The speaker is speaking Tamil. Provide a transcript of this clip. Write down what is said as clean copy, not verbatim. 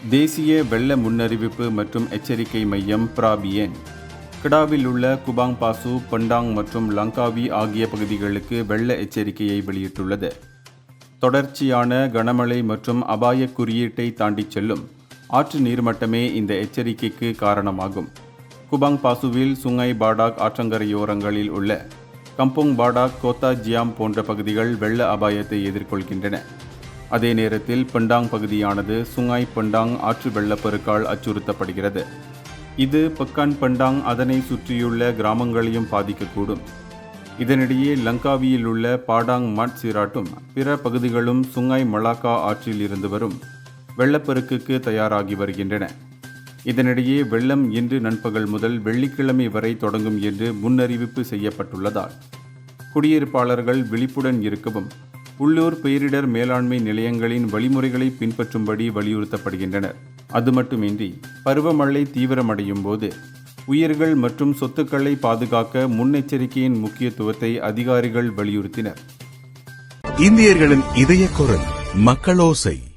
தேசிய வெள்ள முன்னறிவிப்பு மற்றும் எச்சரிக்கை மையம் பிராபியன் கடாவில் உள்ள குபாங் பாசு, பண்டாங் மற்றும் லங்காவி ஆகிய பகுதிகளுக்கு வெள்ள எச்சரிக்கையை வெளியிட்டுள்ளது. தொடர்ச்சியான கனமழை மற்றும் அபாய குறியீட்டை தாண்டிச் செல்லும் ஆற்று நீர்மட்டமே இந்த எச்சரிக்கைக்கு காரணமாகும். குபாங் பாசுவில் சுங்கை பாடாக் ஆற்றங்கரையோரங்களில் உள்ள கம்போங் பாடாக், கோத்தா ஜியாம் போன்ற பகுதிகள் வெள்ள அபாயத்தை எதிர்கொள்கின்றன. அதே நேரத்தில் பண்டாங் பகுதியானது சுங்காய் பண்டாங் ஆற்று வெள்ளப்பெருக்கால் அச்சுறுத்தப்படுகிறது. இது பக்கான் பண்டாங் அதனை சுற்றியுள்ள கிராமங்களையும் பாதிக்கக்கூடும். இதனிடையே லங்காவியில் உள்ள பாடாங் மாட் சீராட்டும் பிற பகுதிகளும் சுங்காய் மலாக்கா ஆற்றில் இருந்து வரும் வெள்ளப்பெருக்குக்கு தயாராகி வருகின்றன. இதனிடையே வெள்ளம் இன்று நண்பகல் முதல் வெள்ளிக்கிழமை வரை தொடங்கும் என்று முன்னறிவிப்பு செய்யப்பட்டுள்ளதால் குடியிருப்பாளர்கள் விழிப்புடன் இருக்கவும் உள்ளூர் பேரிடர் மேலாண்மை நிலையங்களின் வழிமுறைகளை பின்பற்றும்படி வலியுறுத்தப்படுகின்றனர். அது மட்டுமின்றி பருவமழை தீவிரமடையும் போது உயிர்கள் மற்றும் சொத்துக்களை பாதுகாக்க முன்னெச்சரிக்கையின் முக்கியத்துவத்தை அதிகாரிகள் வலியுறுத்தினர். இந்தியர்களின் இதய குரல் மக்களோசை.